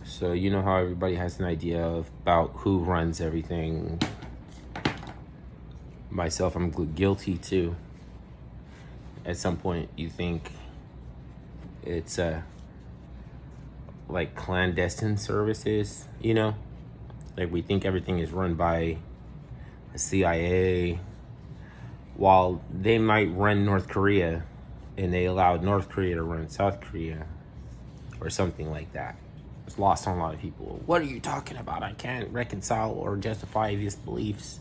So you know how everybody has an idea about who runs everything. Myself, I'm guilty too. At some point, you think it's like clandestine services, Like we think everything is run by the CIA, while they might run North Korea and they allowed North Korea to run South Korea or something like that. It's lost on a lot of people. What are you talking about? I can't reconcile or justify these beliefs.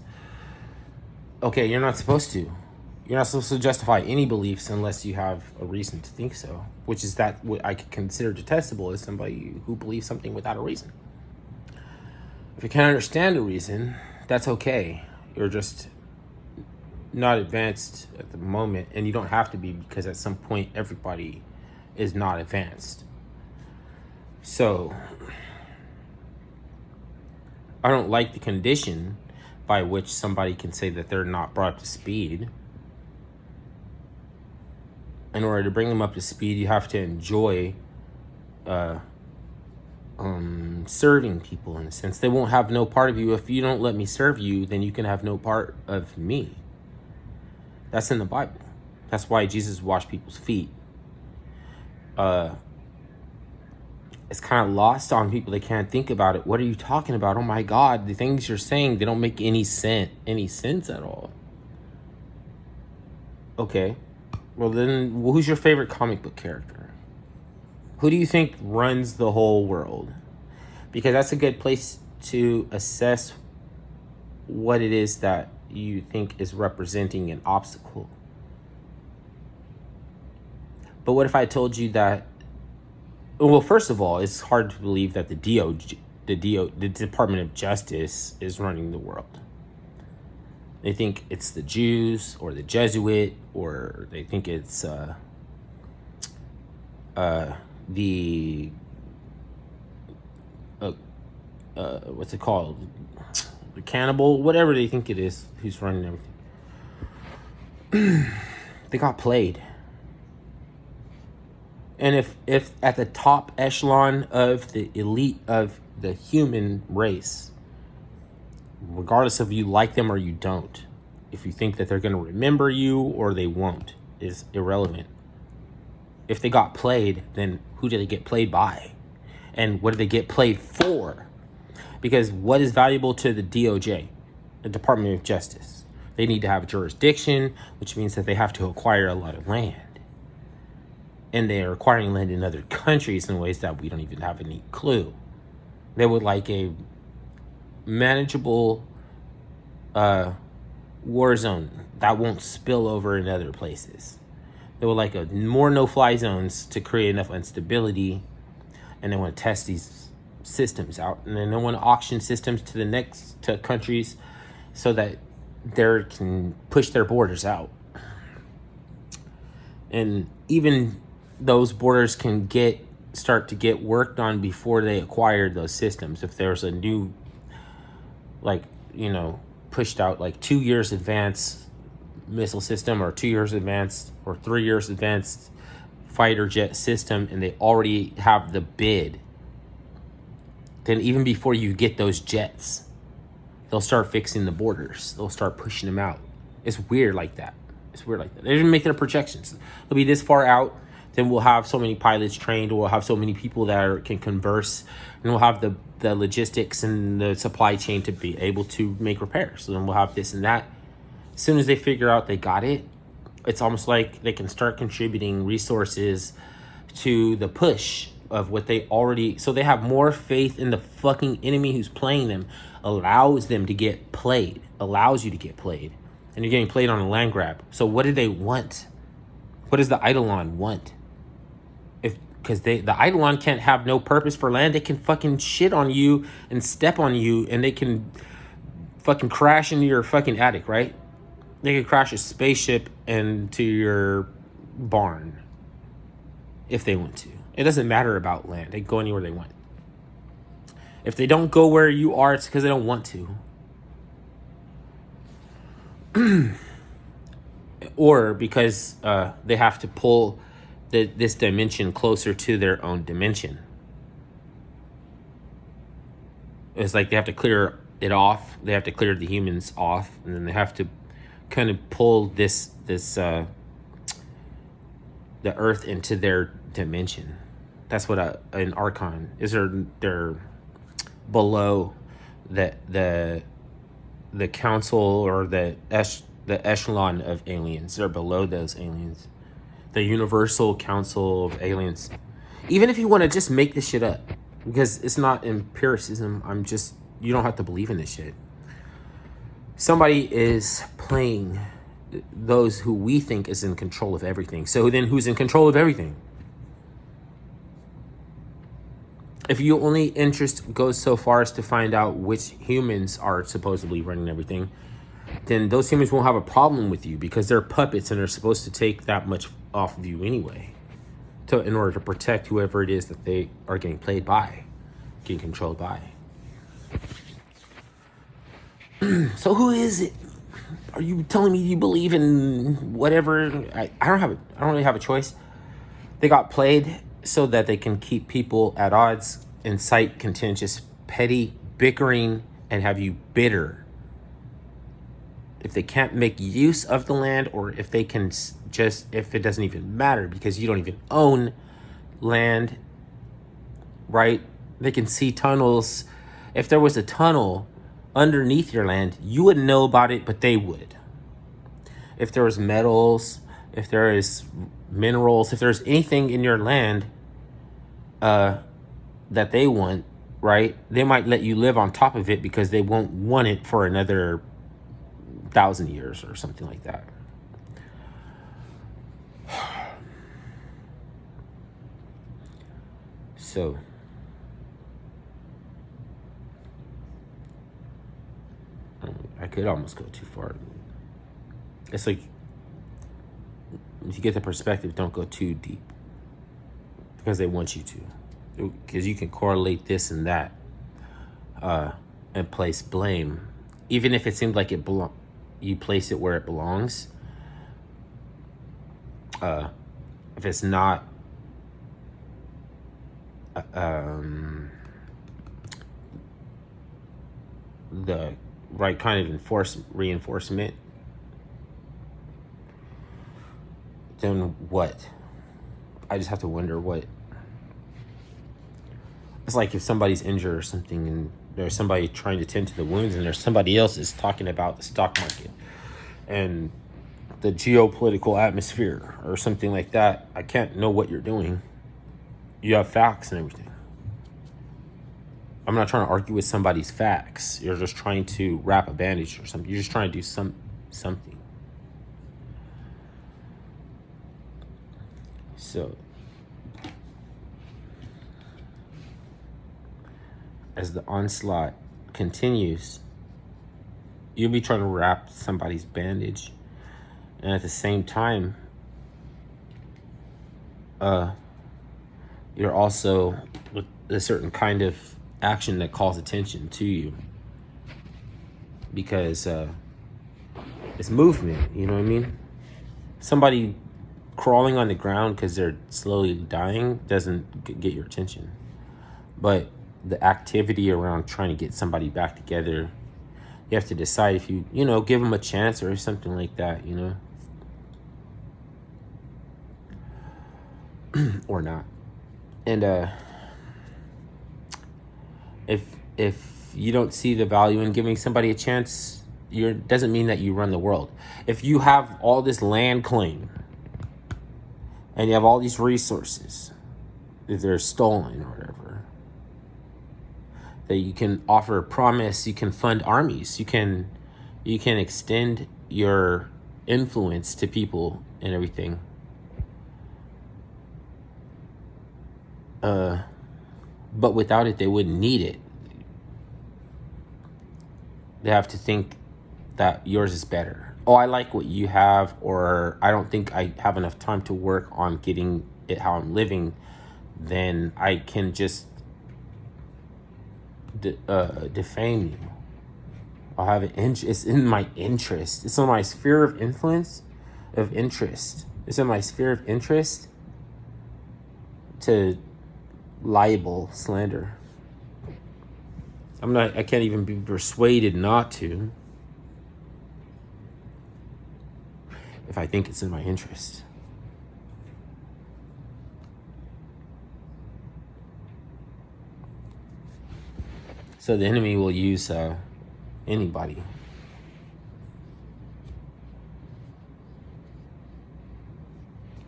Okay, you're not supposed to. You're not supposed to justify any beliefs unless you have a reason to think so, which is that what I could consider detestable is somebody who believes something without a reason. If you can't understand a reason, that's okay. You're just not advanced at the moment, and you don't have to be, because at some point everybody is not advanced. So I don't like the condition by which somebody can say that they're not brought up to speed. In order to bring them up to speed, you have to enjoy serving people, in a sense. They won't have no part of you. If you don't let me serve you, then you can have no part of me. That's in the Bible. That's why Jesus washed people's feet. It's kind of lost on people. They can't think about it. What are you talking about? Oh my God, the things you're saying, they don't make any sense at all. Okay. Well then, who's your favorite comic book character? Who do you think runs the whole world? Because that's a good place to assess what it is that you think is representing an obstacle. But what if I told you that, well, first of all, it's hard to believe that the Department of Justice is running the world. They think it's the Jews or the Jesuit, or they think it's the what's it called? The cannibal, whatever they think it is, who's running everything. They got played. And if at the top echelon of the elite of the human race, regardless of you like them or you don't, if you think that they're going to remember you or they won't, is irrelevant. If they got played, then who did they get played by? And what did they get played for? Because what is valuable to the DOJ, the Department of Justice? They need to have jurisdiction, which means that they have to acquire a lot of land. And they are acquiring land in other countries in ways that we don't even have any clue. They would like a manageable war zone that won't spill over in other places. They would like a more no-fly zones to create enough instability, and they want to test these systems out, and then they want to auction systems to the next countries so that they can push their borders out. And even those borders can start to get worked on before they acquire those systems. If there's a new, pushed out 2 years advanced missile system, or 2 years advanced, or 3 years advanced fighter jet system, and they already have the bid, then even before you get those jets, they'll start fixing the borders. They'll start pushing them out. It's weird like that. They didn't make their projections. They'll be this far out, then we'll have so many pilots trained, or we'll have so many people that can converse, and we'll have the logistics and the supply chain to be able to make repairs. So then we'll have this and that. As soon as they figure out they got it, it's almost like they can start contributing resources to the push of what they already... So they have more faith in the fucking enemy who's playing them, allows them to get played, allows you to get played. And you're getting played on a land grab. So what do they want? What does the Eidolon want? Because the Eidolon can't have no purpose for land. They can fucking shit on you and step on you, and they can fucking crash into your fucking attic, right? They could crash a spaceship into your barn if they want to. It doesn't matter about land. They can go anywhere they want. If they don't go where you are, it's because they don't want to. Or because they have to pull this dimension closer to their own dimension. It's like they have to clear it off. They have to clear the humans off, and then they have to kind of pull the Earth into their dimension. That's what an archon is. They're below the council or the echelon of aliens. They're below those aliens. The Universal Council of Aliens. Even if you want to just make this shit up, because it's not empiricism. You don't have to believe in this shit. Somebody is playing those who we think is in control of everything. So then who's in control of everything? If your only interest goes so far as to find out which humans are supposedly running everything, then those humans won't have a problem with you because they're puppets and they're supposed to take that much off of you anyway, in order to protect whoever it is that they are getting played by, getting controlled by. So who is it? Are you telling me you believe in whatever? I don't really have a choice. They got played so that they can keep people at odds, incite contentious, petty bickering, and have you bitter. If they can't make use of the land, or if they can if it doesn't even matter because you don't even own land, right? They can see tunnels. If there was a tunnel underneath your land, you wouldn't know about it, but they would. If there was metals, if there is minerals, if there's anything in your land that they want, right? They might let you live on top of it because they won't want it for another 1,000 years or something like that. So I could almost go too far. It's like, if you get the perspective, don't go too deep because they want you to, because you can correlate this and that and place blame, even if it seems like you place it where it belongs. If it's not the right kind of reinforcement, then what? I just have to wonder what. It's like if somebody's injured or something and there's somebody trying to tend to the wounds and there's somebody else is talking about the stock market and the geopolitical atmosphere or something like that. I can't know what you're doing. You have facts and everything. I'm not trying to argue with somebody's facts. You're just trying to wrap a bandage or something. You're just trying to do something. So, as the onslaught continues, you'll be trying to wrap somebody's bandage, and at the same time, you're also with a certain kind of action that calls attention to you because it's movement. You know what I mean? Somebody crawling on the ground because they're slowly dying doesn't get your attention, but the activity around trying to get somebody back together, you have to decide if you give them a chance or something like that, or not. And if you don't see the value in giving somebody a chance, doesn't mean that you run the world. If you have all this land claim and you have all these resources that they're stolen or whatever, that you can offer a promise, you can fund armies, you can extend your influence to people and everything. But without it, they wouldn't need it. They have to think that yours is better. Oh, I like what you have, or I don't think I have enough time to work on getting it how I'm living. Then I can just defame you. I'll have it's in my interest. It's in my sphere of influence, of interest. It's in my sphere of interest to libel, slander. I can't even be persuaded not to if I think it's in my interest. So the enemy will use anybody.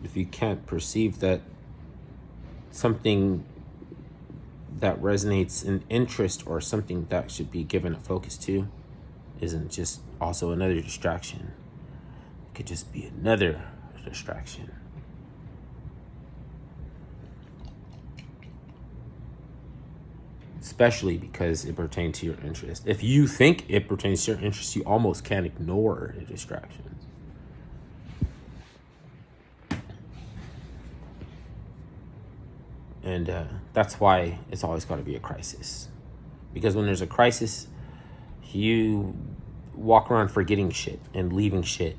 If you can't perceive that something that resonates in interest or something that should be given a focus to isn't just also another distraction. It could just be another distraction. Especially because it pertains to your interest. If you think it pertains to your interest, you almost can't ignore the distractions. And that's why it's always got to be a crisis. Because when there's a crisis, you walk around forgetting shit and leaving shit.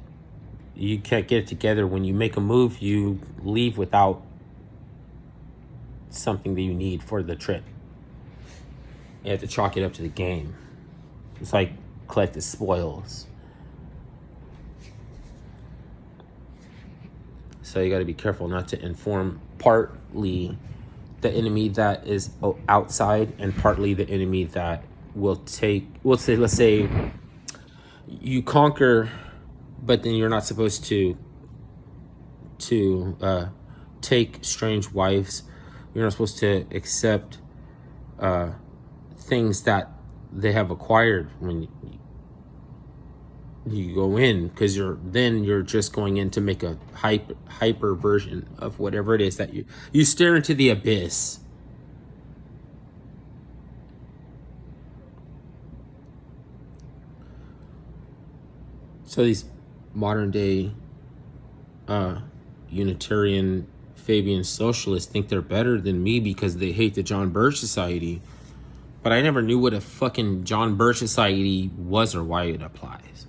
You can't get it together. When you make a move, you leave without something that you need for the trip. You have to chalk it up to the game. It's like collect the spoils. So you got to be careful not to inform partly the enemy that is outside and partly the enemy that will take, let's say you conquer, but then you're not supposed to take strange wives. You're not supposed to accept things that they have acquired when you go in, because you're just going in to make a hyper version of whatever it is that you stare into the abyss. So these modern day Unitarian Fabian socialists think they're better than me because they hate the John Birch Society. But I never knew what a fucking John Birch Society was or why it applies.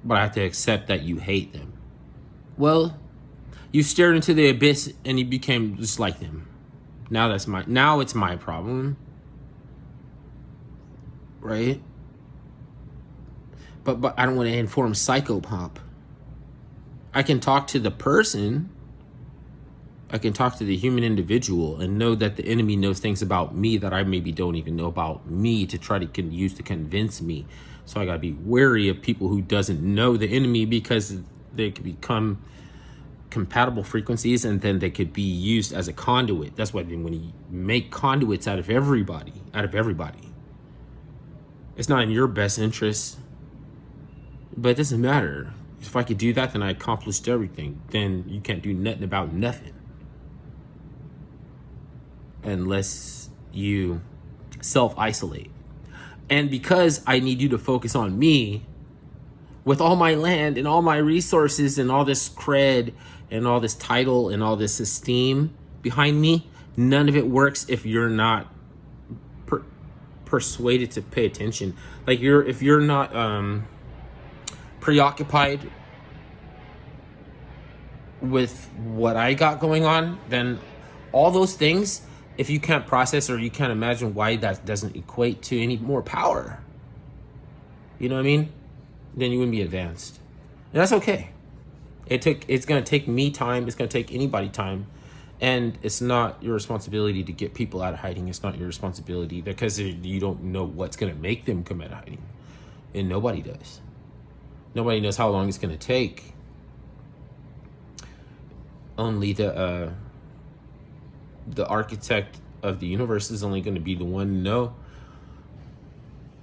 But I have to accept that you hate them. Well, you stared into the abyss and you became just like them. Now it's my problem. Right? But I don't want to inform psychopop. I can talk to the person. I can talk to the human individual and know that the enemy knows things about me that I maybe don't even know about me to try to use to convince me. So I got to be wary of people who doesn't know the enemy, because they could become compatible frequencies and then they could be used as a conduit. That's why when you make conduits out of everybody, it's not in your best interest. But it doesn't matter. If I could do that, then I accomplished everything. Then you can't do nothing about nothing. Unless you self-isolate. And because I need you to focus on me, with all my land and all my resources and all this cred and all this title and all this esteem behind me, none of it works if you're not persuaded to pay attention. Like if you're not preoccupied with what I got going on, then all those things, if you can't process or you can't imagine why that doesn't equate to any more power, you know what I mean? Then you wouldn't be advanced. And that's okay. It's going to take me time. It's going to take anybody time. And it's not your responsibility to get people out of hiding. It's not your responsibility, because you don't know what's going to make them come out of hiding. And nobody does. Nobody knows how long it's going to take. Only the architect of the universe is only going to be the one to know.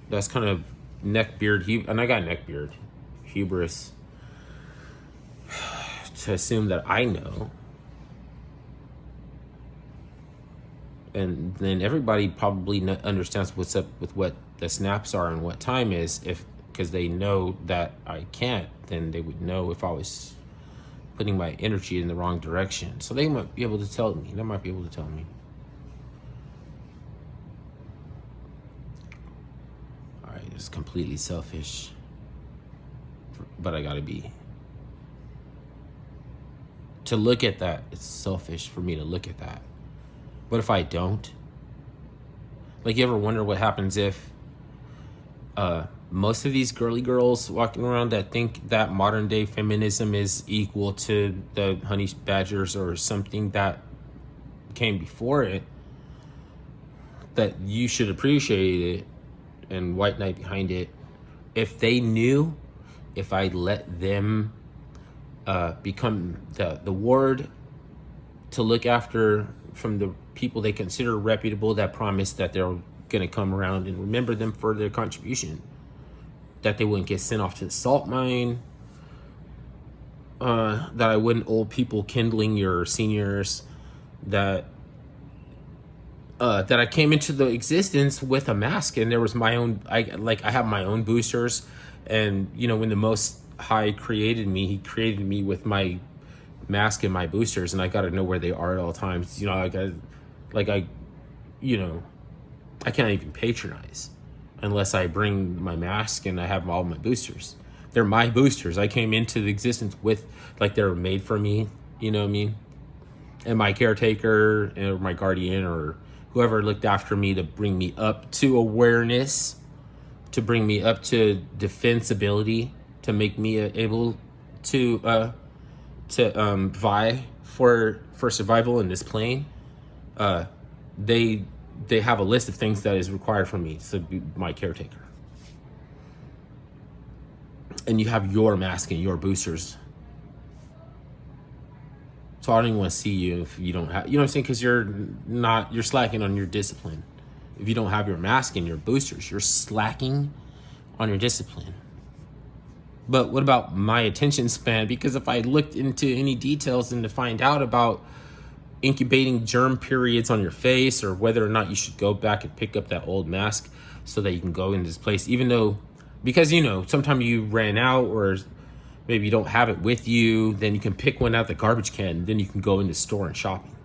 That's kind of neckbeard, and I got neckbeard hubris to assume that I know. And then everybody probably understands what's up with what the snaps are and what time is, because they know that I can't, then they would know if I was putting my energy in the wrong direction. So they might be able to tell me. All right, it's completely selfish, but I gotta be. To look at that, it's selfish for me to look at that. But if I don't, Like, you ever wonder what happens if most of these girly girls walking around that think that modern day feminism is equal to the honey badgers or something that came before it, that you should appreciate it and white knight behind it, if they knew, if I let them become the ward to look after from the people they consider reputable, that promise that they're going to come around and remember them for their contribution, that they wouldn't get sent off to the salt mine, that I wouldn't old people kindling your seniors, that I came into the existence with a mask, and there was my own, I have my own boosters. And when the Most High created me, he created me with my mask and my boosters, and I got to know where they are at all times. I can't even patronize unless I bring my mask and I have all my boosters. They're my boosters. I came into the existence with, they're made for me, you know what I mean? And my caretaker or my guardian or whoever looked after me to bring me up to awareness, to bring me up to defense ability, to make me able to vie for survival in this plane. They have a list of things that is required from me to be my caretaker. And you have your mask and your boosters. So I don't even want to see you if you don't have, you know what I'm saying? Because you're slacking on your discipline. If you don't have your mask and your boosters, you're slacking on your discipline. But what about my attention span? Because if I looked into any details and to find out about incubating germ periods on your face, or whether or not you should go back and pick up that old mask so that you can go in this place, even though, because sometimes you ran out, or maybe you don't have it with you, then you can pick one out the garbage can, and then you can go in the store and shopping.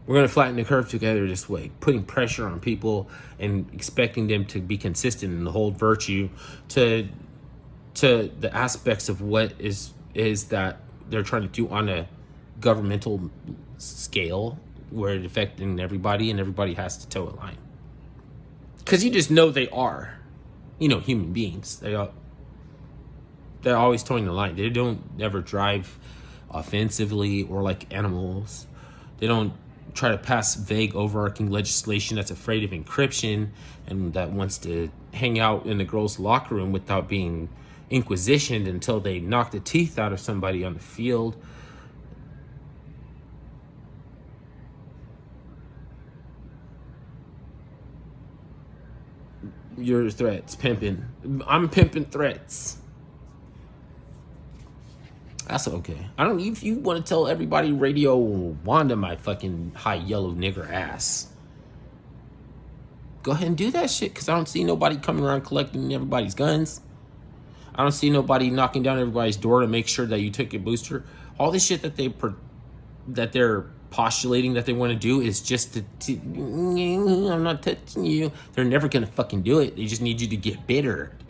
We're going to flatten the curve together this way, putting pressure on people and expecting them to be consistent and hold virtue to the aspects of what is that they're trying to do on a governmental scale, where it's affecting everybody and everybody has to toe a line. Because you just know they are, human beings. They're always towing the line. They don't ever drive offensively or like animals. They don't try to pass vague, overarching legislation that's afraid of encryption and that wants to hang out in the girls' locker room without being inquisitioned until they knock the teeth out of somebody on the field. Your threats, pimping. I'm pimping threats. That's okay. I don't. If you want to tell everybody Radio Wanda my fucking high yellow nigger ass, go ahead and do that shit. Because I don't see nobody coming around collecting everybody's guns. I don't see nobody knocking down everybody's door to make sure that you took your booster. All this shit that they're postulating that they want to do is just to I'm not touching you. They're never gonna fucking do it. They just need you to get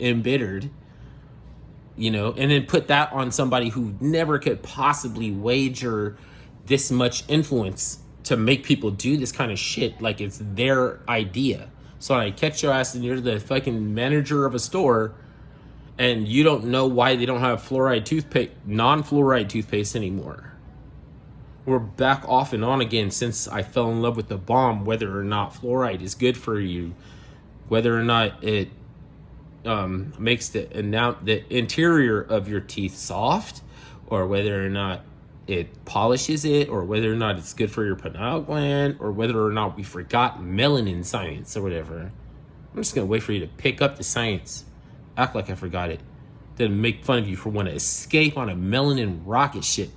embittered, and then put that on somebody who never could possibly wager this much influence to make people do this kind of shit like it's their idea. So I catch your ass and you're the fucking manager of a store, and you don't know why they don't have non-fluoride toothpaste anymore. We're back off and on again since I fell in love with the bomb, whether or not fluoride is good for you, whether or not it makes the interior of your teeth soft, or whether or not it polishes it, or whether or not it's good for your pineal gland, or whether or not we forgot melanin science or whatever. I'm just going to wait for you to pick up the science, act like I forgot it, then make fun of you for wanting to escape on a melanin rocket ship.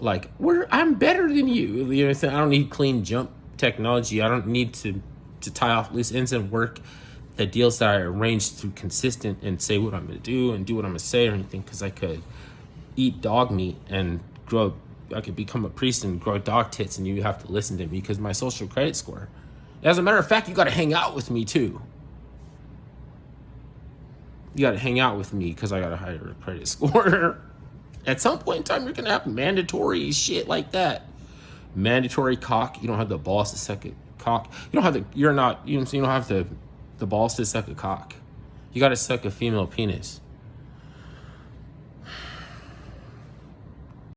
Like, I'm better than you. You know what I'm saying? I don't need clean jump technology. I don't need to tie off loose ends and work the deals that I arranged through consistent and say what I'm going to do and do what I'm going to say or anything, because I could eat dog meat and I could become a priest and grow dog tits, and you have to listen to me because my social credit score. As a matter of fact, you got to hang out with me too. You got to hang out with me because I got a higher credit score. At some point in time, you're going to have mandatory shit like that. Mandatory cock. You don't have the balls to suck a cock. You don't have the. You're not. You know what I'm saying? You don't have the balls to suck a cock. You got to suck a female penis.